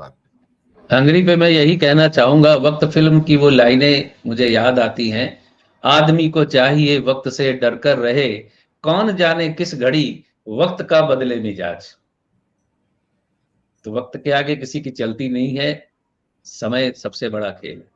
बात हंगरी पे मैं यही कहना चाहूंगा, वक्त फिल्म की वो लाइनें मुझे याद आती हैं। आदमी को चाहिए वक्त से डर कर रहे, कौन जाने किस घड़ी वक्त का बदले मिजाज। तो वक्त के आगे किसी की चलती नहीं है, समय सबसे बड़ा खेल है।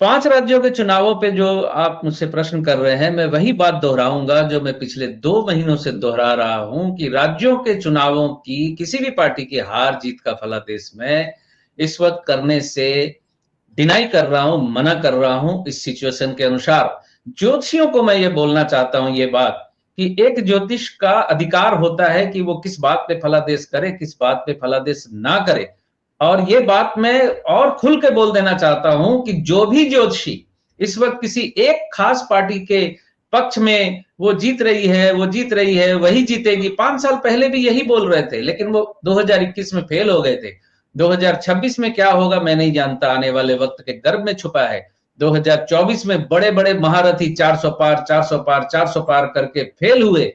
5 राज्यों के चुनावों पे जो आप मुझसे प्रश्न कर रहे हैं, मैं वही बात दोहराऊंगा जो मैं पिछले 2 महीनों से दोहरा रहा हूं कि राज्यों के चुनावों की किसी भी पार्टी की हार जीत का फलादेश मैं इस वक्त करने से डिनाई कर रहा हूं, मना कर रहा हूं इस सिचुएशन के अनुसार। ज्योतिषियों को मैं ये बोलना चाहता हूं ये बात कि एक ज्योतिष का अधिकार होता है कि वो किस बात पे फलादेश करे, किस बात पे फलादेश ना करे। और ये बात मैं और खुल के बोल देना चाहता हूं कि जो भी ज्योतिषी इस वक्त किसी एक खास पार्टी के पक्ष में वो जीत रही है, वो जीत रही है, वही जीतेगी, 5 साल पहले भी यही बोल रहे थे, लेकिन वो 2021 में फेल हो गए थे। 2026 में क्या होगा मैं नहीं जानता, आने वाले वक्त के गर्भ में छुपा है। 2024 में बड़े बड़े महारथी 400 पार 400 पार 400 पार करके फेल हुए।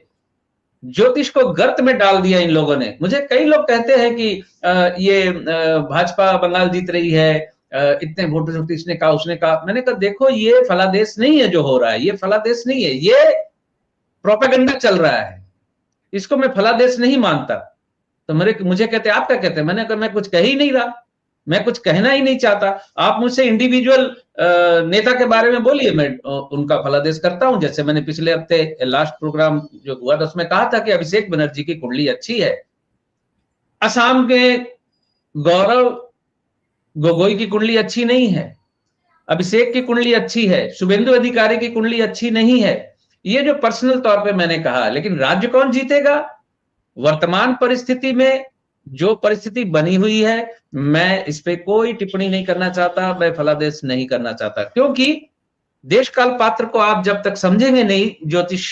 ज्योतिष को गर्त में डाल दिया इन लोगों ने। मुझे कई लोग कहते हैं कि ये भाजपा बंगाल जीत रही है, इतने वोट इसने कहा उसने कहा। मैंने कहा देखो ये फलादेश नहीं है जो हो रहा है, ये फलादेश नहीं है, ये प्रोपेगेंडा चल रहा है, इसको मैं फलादेश नहीं मानता। तो मुझे कहते आप क्या कहते हैं, मैंने कहा मैं कुछ कह ही नहीं रहा, मैं कुछ कहना ही नहीं चाहता। आप मुझसे इंडिविजुअल नेता के बारे में बोलिए, मैं उनका फलादेश करता हूं। जैसे मैंने पिछले हफ्ते लास्ट प्रोग्राम जो हुआ था उसमें कहा था कि अभिषेक बनर्जी की कुंडली अच्छी है, असम के गौरव गोगोई की कुंडली अच्छी नहीं है, अभिषेक की कुंडली अच्छी है, शुभेंदु अधिकारी की कुंडली अच्छी नहीं है। ये जो पर्सनल तौर पे मैंने कहा, लेकिन राज्य कौन जीतेगा वर्तमान परिस्थिति में, जो परिस्थिति बनी हुई है, मैं इस पे कोई टिप्पणी नहीं करना चाहता, मैं फलादेश नहीं करना चाहता, क्योंकि देश काल पात्र को आप जब तक समझेंगे नहीं ज्योतिष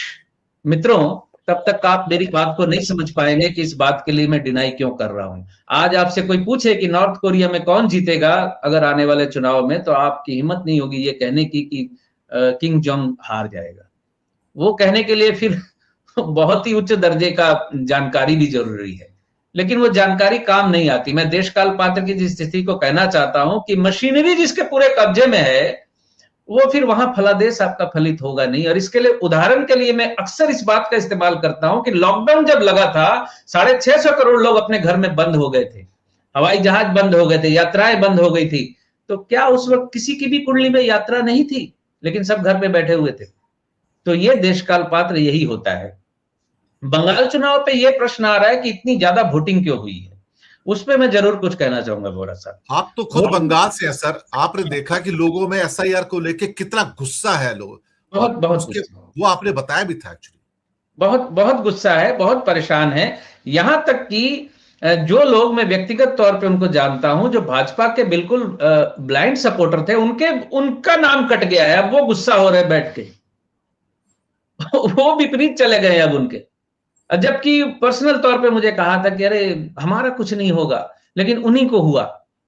मित्रों, तब तक आप मेरी बात को नहीं समझ पाएंगे कि इस बात के लिए मैं डिनाई क्यों कर रहा हूं। आज आपसे कोई पूछे कि नॉर्थ कोरिया में कौन जीतेगा अगर आने वाले चुनाव में, तो आपकी हिम्मत नहीं होगी ये कहने की कि किंग जोंग हार जाएगा। वो कहने के लिए फिर बहुत ही उच्च दर्जे का जानकारी भी जरूरी है, लेकिन वो जानकारी काम नहीं आती। मैं देश काल पात्र की जिस स्थिति को कहना चाहता हूं कि मशीनरी जिसके पूरे कब्जे में है, वो फिर वहां फलादेश आपका फलित होगा नहीं। और इसके लिए उदाहरण के लिए मैं अक्सर इस बात का इस्तेमाल करता हूं कि लॉकडाउन जब लगा था, 650 करोड़ लोग अपने घर में बंद हो गए थे, हवाई जहाज बंद हो गए थे, यात्राएं बंद हो गई थी। तो क्या उस वक्त किसी की भी कुंडली में यात्रा नहीं थी, लेकिन सब घर पे बैठे हुए थे। तो ये देश काल पात्र यही होता है। बंगाल चुनाव पे ये प्रश्न आ रहा है कि इतनी ज्यादा वोटिंग क्यों हुई है, उस पर मैं जरूर कुछ कहना चाहूंगा बोरा साहब। आप तो खुद बंगाल से है सर, आपने देखा कि लोगों में एसआईआर को लेके कितना गुस्सा है लोग, बहुत और बहुत उसके गुस्सा, वो आपने बताया भी था एक्चुअली। बहुत बहुत गुस्सा है, बहुत परेशान है। यहां तक कि जो लोग मैं व्यक्तिगत तौर पे उनको जानता हूं, जो भाजपा के बिल्कुल ब्लाइंड सपोर्टर थे, उनका नाम कट गया है। अब वो गुस्सा हो रहे बैठ के वो विपरीत चले गए अब उनके। जबकि पर्सनल तौर पे मुझे कहा था कि अरे हमारा कुछ नहीं होगा, लेकिन उन्हीं को हुआ।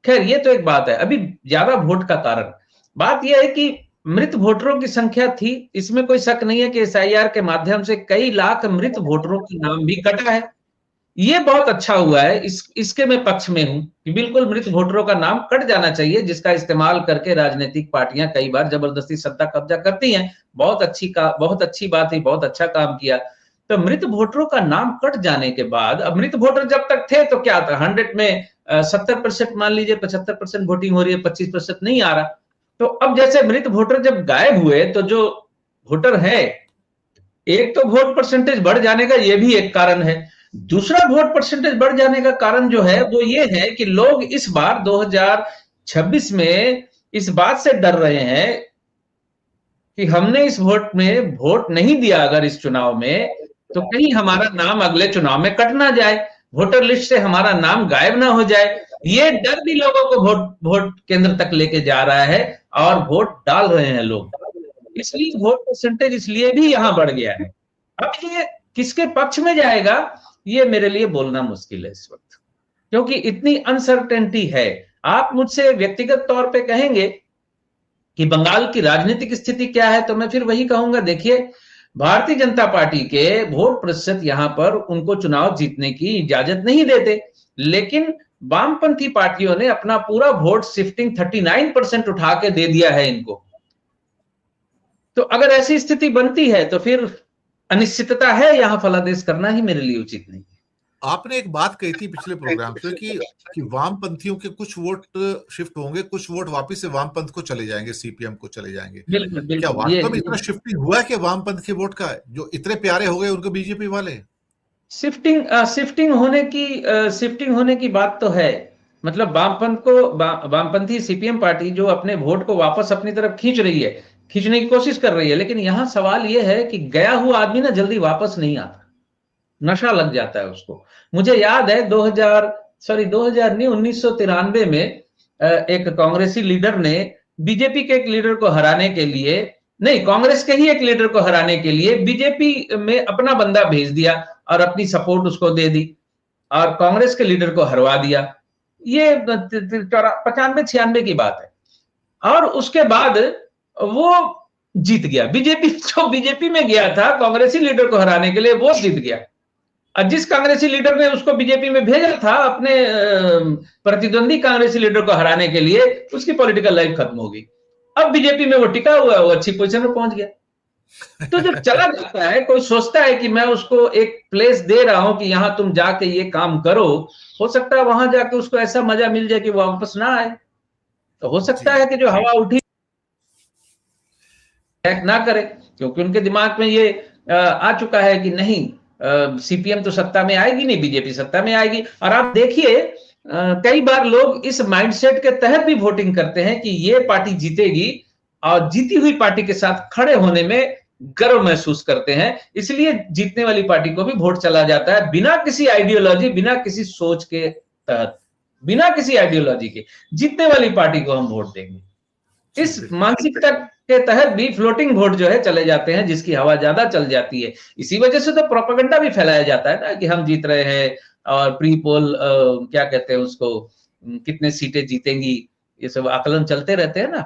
खैर ये तो एक बात है, अभी ज्यादा वोट का कारण। बात यह है कि मृत वोटरों की संख्या थी, इसमें कोई शक नहीं है कि एसआईआर के माध्यम से कई लाख मृत वोटरों का नाम भी कटा है। ये बहुत अच्छा हुआ है, इसके मैं पक्ष में हूं कि बिल्कुल मृत वोटरों का नाम कट जाना चाहिए, जिसका इस्तेमाल करके राजनीतिक पार्टियां कई बार जबरदस्ती सत्ता कब्जा करती हैं। बहुत अच्छी बात है, बहुत अच्छा काम किया। तो मृत वोटरों का नाम कट जाने के बाद, अब मृत वोटर जब तक थे तो क्या था, 100 में 70% मान लीजिए, 75% वोटिंग हो रही है, 25% नहीं आ रहा। तो अब जैसे मृत वोटर जब गायब हुए, तो जो वोटर है, एक तो वोट परसेंटेज बढ़ जाने का ये भी एक कारण है। दूसरा वोट परसेंटेज बढ़ जाने का कारण जो है वो ये है कि लोग इस बार 2026 में इस बात से डर रहे हैं कि हमने इस वोट में वोट नहीं दिया अगर इस चुनाव में, तो कहीं हमारा नाम अगले चुनाव में कट ना जाए, वोटर लिस्ट से हमारा नाम गायब ना हो जाए। ये डर भी लोगों को वोट केंद्र तक लेके जा रहा है और वोट डाल रहे हैं लोग। इसलिए वोट परसेंटेज इसलिए भी यहां बढ़ गया है। अब ये किसके पक्ष में जाएगा, ये मेरे लिए बोलना मुश्किल है इस वक्त, क्योंकि इतनी अनसर्टेनिटी है। आप मुझसे व्यक्तिगत तौर पे कहेंगे कि बंगाल की राजनीतिक स्थिति क्या है, तो मैं फिर वही कहूंगा, देखिए भारतीय जनता पार्टी के वोट प्रतिशत यहां पर उनको चुनाव जीतने की इजाजत नहीं देते, लेकिन वामपंथी पार्टियों ने अपना पूरा वोट शिफ्टिंग 39% उठा के दे दिया है इनको। तो अगर ऐसी स्थिति बनती है तो फिर अनिश्चितता है, यहां फलादेश करना ही मेरे लिए उचित नहीं। आपने एक बात कही थी पिछले प्रोग्राम से कि वामपंथियों के कुछ वोट शिफ्ट होंगे, कुछ वोट वापस से वामपंथ को चले जाएंगे, सीपीएम को चले जाएंगे। बिल्कुल क्या बिल्कुल, वास्तव में इतना शिफ्टिंग हुआ है कि वामपंथ के वोट का, जो इतने प्यारे हो गए उनको बीजेपी वाले? शिफ्टिंग होने की बात तो है। मतलब वामपंथ को, वामपंथी सीपीएम पार्टी जो अपने वोट को वापस अपनी तरफ खींच रही है, खींचने की कोशिश कर रही है, लेकिन यहां सवाल यह है कि गया हुआ आदमी ना जल्दी वापस नहीं आता, नशा लग जाता है उसको। मुझे याद है 2000 नहीं, 1993 में एक कांग्रेसी लीडर ने बीजेपी के एक लीडर को हराने के लिए, नहीं कांग्रेस के ही एक लीडर को हराने के लिए बीजेपी में अपना बंदा भेज दिया और अपनी सपोर्ट उसको दे दी और कांग्रेस के लीडर को हरवा दिया। ये 95-96 की बात है। और उसके बाद वो जीत गया, बीजेपी जो बीजेपी में गया था कांग्रेसी लीडर को हराने के लिए, वो जीत गया। और जिस कांग्रेसी लीडर ने उसको बीजेपी में भेजा था अपने प्रतिद्वंदी कांग्रेसी लीडर को हराने के लिए, उसकी पॉलिटिकल लाइफ खत्म हो गई। अब बीजेपी में वो टिका हुआ है, वो अच्छी पोजीशन में पहुंच गया। तो जब चला जाता है, कोई सोचता है कि मैं उसको एक प्लेस दे रहा हूं कि यहां तुम जाके ये काम करो, हो सकता है वहां जाके उसको ऐसा मजा मिल जाए कि वो वापस ना आए। तो हो सकता है कि जो हवा उठी ना करे, क्योंकि उनके दिमाग में ये आ चुका है कि नहीं, सीपीएम तो सत्ता में आएगी नहीं, बीजेपी सत्ता में आएगी। और आप देखिए कई बार लोग इस माइंडसेट के तहत भी वोटिंग करते हैं कि ये पार्टी जीतेगी और जीती हुई पार्टी के साथ खड़े होने में गर्व महसूस करते हैं, इसलिए जीतने वाली पार्टी को भी वोट चला जाता है, बिना किसी आइडियोलॉजी, बिना किसी सोच के तहत, बिना किसी आइडियोलॉजी के जीतने वाली पार्टी को हम वोट देंगे। इस मानसिकता के तहत भी फ्लोटिंग वोट जो है चले जाते हैं, जिसकी हवा ज्यादा चल जाती है। इसी वजह से तो प्रोपेगेंडा भी फैलाया जाता है ना कि हम जीत रहे हैं, और प्री पोल क्या कहते हैं उसको, कितने सीटें जीतेंगी, ये सब आकलन चलते रहते हैं ना।